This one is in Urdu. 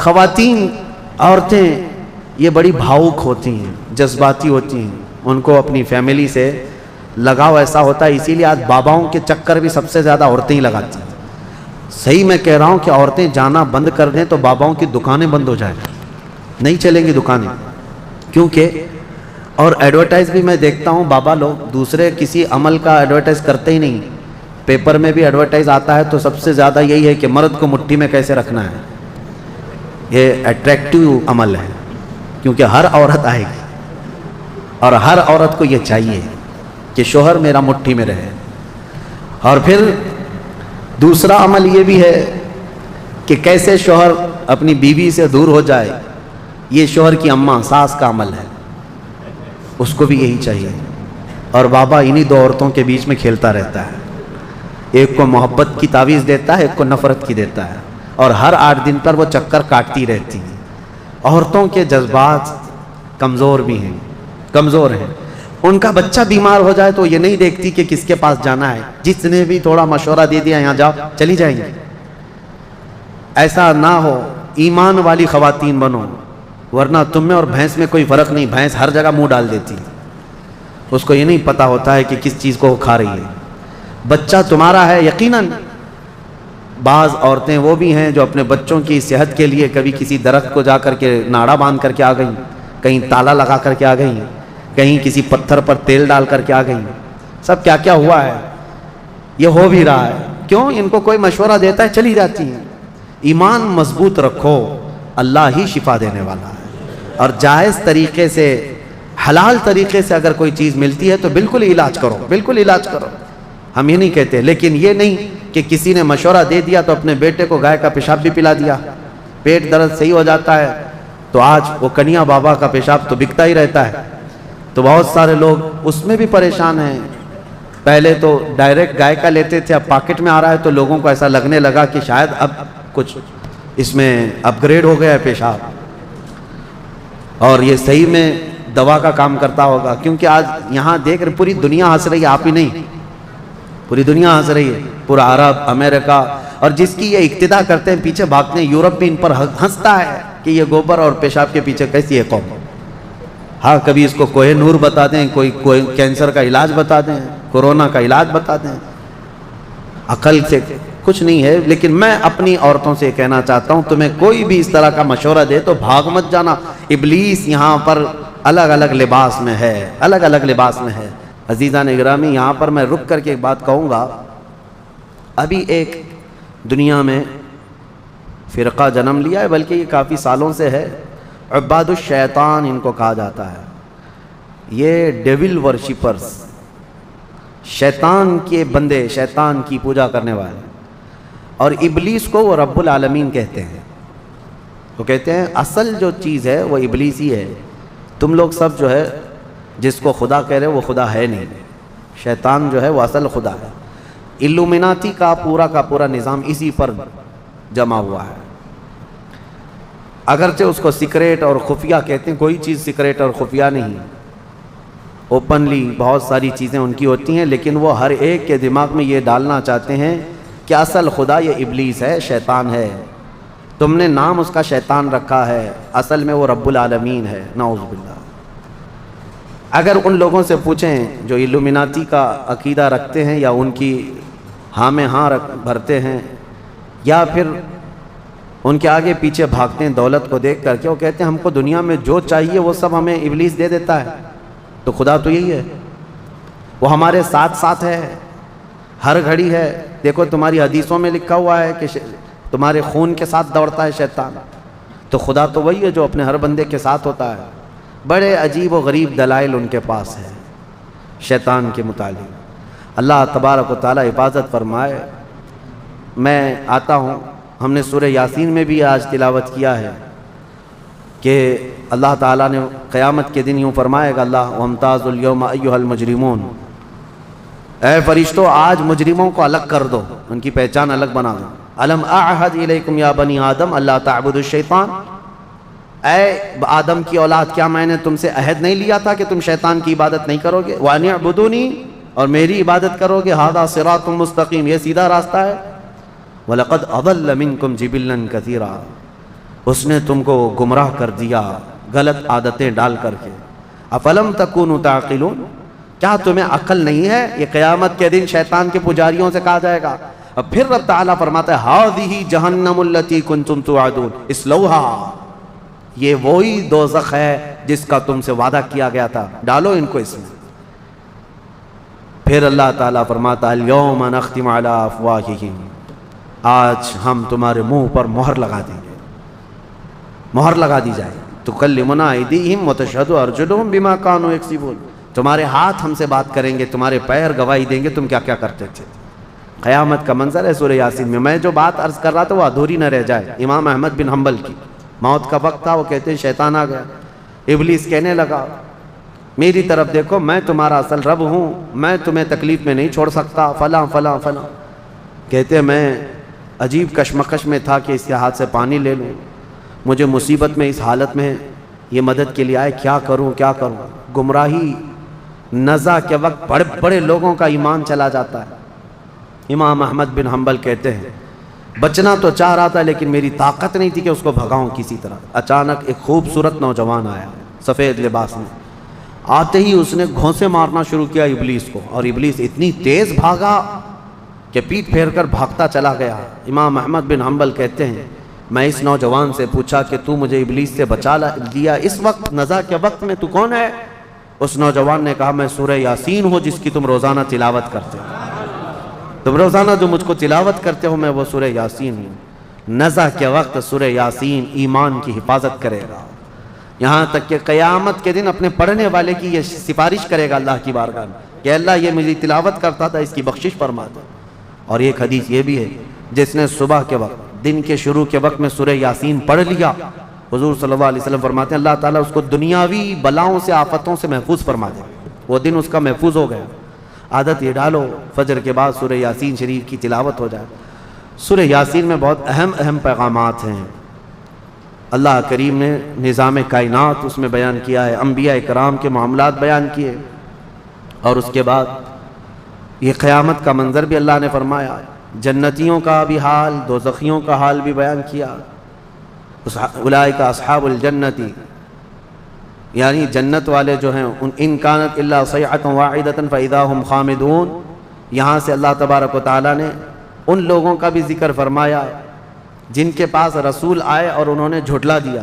خواتین عورتیں یہ بڑی بھاؤک ہوتی ہیں، جذباتی ہوتی ہیں، ان کو اپنی فیملی سے لگاؤ ایسا ہوتا ہے، اسی لیے آج باباؤں کے چکر بھی سب سے زیادہ عورتیں ہی لگاتی ہیں۔ صحیح میں کہہ رہا ہوں کہ عورتیں جانا بند کر دیں تو باباؤں کی دکانیں بند ہو جائیں، نہیں چلیں گی دکانیں، کیونکہ اور ایڈورٹائز بھی میں دیکھتا ہوں بابا لوگ دوسرے کسی عمل کا ایڈورٹائز کرتے ہی نہیں، پیپر میں بھی ایڈورٹائز آتا ہے تو سب سے زیادہ یہی ہے کہ مرد کو مٹھی میں کیسے رکھنا ہے، یہ اٹریکٹیو عمل ہے، کیونکہ ہر عورت آئے گی اور ہر عورت کو یہ چاہیے کہ شوہر میرا مٹھی میں رہے۔ اور پھر دوسرا عمل یہ بھی ہے کہ کیسے شوہر اپنی بیوی سے دور ہو جائے، یہ شوہر کی اماں ساس کا عمل ہے، اس کو بھی یہی چاہیے۔ اور بابا انہی دو عورتوں کے بیچ میں کھیلتا رہتا ہے، ایک کو محبت کی تعویذ دیتا ہے، ایک کو نفرت کی دیتا ہے، اور ہر 8 دن پر وہ چکر کاٹتی رہتی ہیں۔ عورتوں کے جذبات کمزور بھی ہیں، کمزور ہیں، ان کا بچہ بیمار ہو جائے تو یہ نہیں دیکھتی کہ کس کے پاس جانا ہے، جس نے بھی تھوڑا مشورہ دے دیا یہاں جاؤ چلی جائیں گے۔ ایسا نہ ہو، ایمان والی خواتین بنو، ورنہ تم میں اور بھینس میں کوئی فرق نہیں، بھینس ہر جگہ منہ ڈال دیتی ہے، اس کو یہ نہیں پتا ہوتا ہے کہ کس چیز کو وہ کھا رہی ہے۔ بچہ تمہارا ہے یقیناً۔ بعض عورتیں وہ بھی ہیں جو اپنے بچوں کی صحت کے لیے کبھی کسی درخت کو جا کر کے ناڑا باندھ کر کے آ گئیں، کہیں تالا لگا کر کے آ گئیں، کہیں کسی پتھر پر تیل ڈال کر کے آ گئیں، سب کیا کیا ہوا ہے، یہ ہو بھی رہا ہے۔ کیوں؟ ان کو کوئی مشورہ دیتا ہے چلی جاتی ہیں۔ ایمان مضبوط رکھو، اللہ ہی شفا دینے والا ہے، اور جائز طریقے سے حلال طریقے سے اگر کوئی چیز ملتی ہے تو بالکل علاج کرو، بالکل علاج کرو، ہم یہ نہیں کہتے، لیکن یہ نہیں کہ کسی نے مشورہ دے دیا تو اپنے بیٹے کو گائے کا پیشاب بھی پلا دیا، پیٹ درد صحیح ہو جاتا ہے تو آج وہ کنیا بابا کا پیشاب تو بکتا ہی رہتا ہے، تو بہت سارے لوگ اس میں بھی پریشان ہیں۔ پہلے تو ڈائریکٹ گائے کا لیتے تھے، اب پاکٹ میں آ رہا ہے تو لوگوں کو ایسا لگنے لگا کہ شاید اب کچھ اس میں اپ گریڈ ہو گیا ہے پیشاب، اور یہ صحیح میں دوا کا کام کرتا ہوگا، کیونکہ آج یہاں دیکھ رہے پوری دنیا ہنس رہی ہے، آپ ہی نہیں، پوری دنیا ہنس رہی ہے، پورا عرب، امریکہ، اور جس کی یہ اقتدا کرتے ہیں پیچھے بھاگتے ہیں، یورپ بھی ان پر ہنستا ہے کہ یہ گوبر اور پیشاب کے پیچھے کیسی ہے قوم۔ ہاں کبھی اس کو کوہ نور بتا دیں، کوئی کینسر کا علاج بتا دیں، کورونا کا علاج بتا دیں، عقل سے کچھ نہیں ہے۔ لیکن میں اپنی عورتوں سے کہنا چاہتا ہوں، تمہیں کوئی بھی اس طرح کا مشورہ دے تو بھاگ مت جانا، ابلیس یہاں پر الگ الگ لباس میں ہے، الگ الگ لباس میں ہے۔ عزیزان اکرامی، یہاں پر میں رک کر کے ایک بات کہوں گا، ابھی ایک دنیا میں فرقہ جنم لیا ہے، بلکہ یہ کافی سالوں سے ہے، عباد الشیطان ان کو کہا جاتا ہے، یہ ڈیول ورشپرز، شیطان کے بندے، شیطان کی پوجا کرنے والے، اور ابلیس کو وہ رب العالمین کہتے ہیں۔ وہ کہتے ہیں اصل جو چیز ہے وہ ابلیس ہی ہے، تم لوگ سب جو ہے جس کو خدا کہہ رہے وہ خدا ہے نہیں، شیطان جو ہے وہ اصل خدا ہے۔ الومناتی کا پورا نظام اسی پر جمع ہوا ہے، اگرچہ اس کو سیکریٹ اور خفیہ کہتے ہیں، کوئی چیز سیکریٹ اور خفیہ نہیں، اوپنلی بہت ساری چیزیں ان کی ہوتی ہیں، لیکن وہ ہر ایک کے دماغ میں یہ ڈالنا چاہتے ہیں کہ اصل خدا یہ ابلیس ہے، شیطان ہے، تم نے نام اس کا شیطان رکھا ہے، اصل میں وہ رب العالمین ہے، نعوذ باللہ۔ اگر ان لوگوں سے پوچھیں جو الومناتی کا عقیدہ رکھتے ہیں یا ان کی ہاں میں ہاں بھرتے ہیں، یا پھر ان کے آگے پیچھے بھاگتے ہیں دولت کو دیکھ کر کے، وہ کہتے ہیں ہم کو دنیا میں جو چاہیے وہ سب ہمیں ابلیس دے دیتا ہے، تو خدا تو یہی ہے، وہ ہمارے ساتھ ساتھ ہے، ہر گھڑی ہے۔ دیکھو تمہاری حدیثوں میں لکھا ہوا ہے کہ تمہارے خون کے ساتھ دوڑتا ہے شیطان، تو خدا تو وہی ہے جو اپنے ہر بندے کے ساتھ ہوتا ہے۔ بڑے عجیب و غریب دلائل ان کے پاس ہے شیطان کے متعلق۔ اللہ تبارک و تعالی حفاظت فرمائے۔ میں آتا ہوں، ہم نے سورہ یاسین میں بھی آج تلاوت کیا ہے کہ اللہ تعالیٰ نے قیامت کے دن یوں فرمائے گا اللہ وَامْتَازُوا الْيَوْمَ أَيُّهَا الْمُجْرِمُونَ، اے فرشتوں آج مجرموں کو الگ کر دو، ان کی پہچان الگ بنا دو۔ أَلَمْ أَعْهَدْ إِلَيْكُمْ يَا بَنِي آدَمَ أَلَّا تَعْبُدُوا الشَّيْطَانَ، اے آدم کی اولاد کیا میں نے تم سے عہد نہیں لیا تھا کہ تم شیطان کی عبادت نہیں کرو گے؟ وَأَنِ اعْبُدُونِي، اور میری عبادت کرو گے، هَذَا صِرَاطٌ مستقیم، یہ سیدھا راستہ ہے۔ وَلَقَدْ أَضَلَّ مِنْكُمْ جِبِلًّا كَثِيرًا، اس نے تم کو گمراہ کر دیا غلط عادتیں ڈال کر کے. افلم تکونوا تعقلون، کیا تمہیں عقل نہیں ہے؟ یہ قیامت کے دن شیطان کے پجاریوں سے کہا جائے گا. اب پھر رب تعالیٰ فرماتا ہے ہذہ جہنم التی کنتم توعدون اصلوہا، یہ وہی دوزخ ہے جس کا تم سے وعدہ کیا گیا تھا، ڈالو ان کو اس میں. پھر اللہ تعالیٰ فرماتا ہے الیوم نختم علی افواہہم، آج ہم تمہارے منہ پر مہر لگا دیں گے، مہر لگا دی جائے. تکلمنا ایدیہم وتشہد ارجلہم بما کانوا یکسبون، تمہارے ہاتھ ہم سے بات کریں گے، تمہارے پیر گواہی دیں گے تم کیا کیا کرتے تھے. قیامت کا منظر ہے سورہ یاسین میں. میں جو بات عرض کر رہا تھا وہ ادھوری نہ رہ جائے. امام احمد بن حنبل کی موت کا وقت تھا، وہ کہتے ہیں شیطان آ گیا. ابلیس کہنے لگا میری طرف دیکھو، میں تمہارا اصل رب ہوں، میں تمہیں تکلیف میں نہیں چھوڑ سکتا، فلاں فلاں فلاں. کہتے ہیں میں عجیب کشمکش میں تھا کہ اس کے ہاتھ سے پانی لے لوں، مجھے مصیبت میں اس حالت میں یہ مدد کے لیے آئے، کیا کروں کیا کروں. گمراہی نزع کے وقت بڑے بڑے لوگوں کا ایمان چلا جاتا ہے. امام احمد بن حنبل کہتے ہیں بچنا تو چاہ رہا تھا لیکن میری طاقت نہیں تھی کہ اس کو بھگاؤں کسی طرح. اچانک ایک خوبصورت نوجوان آیا سفید لباس میں، آتے ہی اس نے گھونسے مارنا شروع کیا ابلیس کو، اور ابلیس اتنی تیز بھاگا کہ پیٹ پھیر کر بھاگتا چلا گیا. امام احمد بن حنبل کہتے ہیں میں اس نوجوان سے پوچھا کہ تو مجھے ابلیس سے بچا دیا اس وقت نزع کے وقت میں، تو کون ہے؟ اس نوجوان نے کہا میں سورہ یاسین ہوں جس کی تم روزانہ تلاوت کرتے ہو، تم روزانہ جو مجھ کو تلاوت کرتے ہو میں وہ سورہ یاسین ہوں. نزع کے وقت سورہ یاسین ایمان کی حفاظت کرے گا، یہاں تک کہ قیامت کے دن اپنے پڑھنے والے کی یہ سفارش کرے گا اللہ کی بارگاہ میں کہ اللہ یہ مجھے تلاوت کرتا تھا، اس کی بخشش فرما دو. اور ایک حدیث یہ بھی ہے جس نے صبح کے وقت دن کے شروع کے وقت میں سورہ یاسین پڑھ لیا، حضور صلی اللہ علیہ وسلم فرماتے ہیں اللہ تعالیٰ اس کو دنیاوی بلاؤں سے آفتوں سے محفوظ فرما دے، وہ دن اس کا محفوظ ہو گیا. عادت یہ ڈالو فجر کے بعد سورہ یاسین شریف کی تلاوت ہو جائے. سورہ یاسین میں بہت اہم پیغامات ہیں. اللہ کریم نے نظام کائنات اس میں بیان کیا ہے، انبیاء کرام کے معاملات بیان کیے، اور اس کے بعد یہ قیامت کا منظر بھی اللہ نے فرمایا، جنتیوں کا بھی حال، دوزخیوں کا حال بھی بیان کیا. اولئک اصحاب الجنتی، یعنی جنت والے جو ہیں ان کانت الا صیحۃ واحدۃ فاذا هم خامدون. یہاں سے اللہ تبارک و تعالیٰ نے ان لوگوں کا بھی ذکر فرمایا جن کے پاس رسول آئے اور انہوں نے جھٹلا دیا.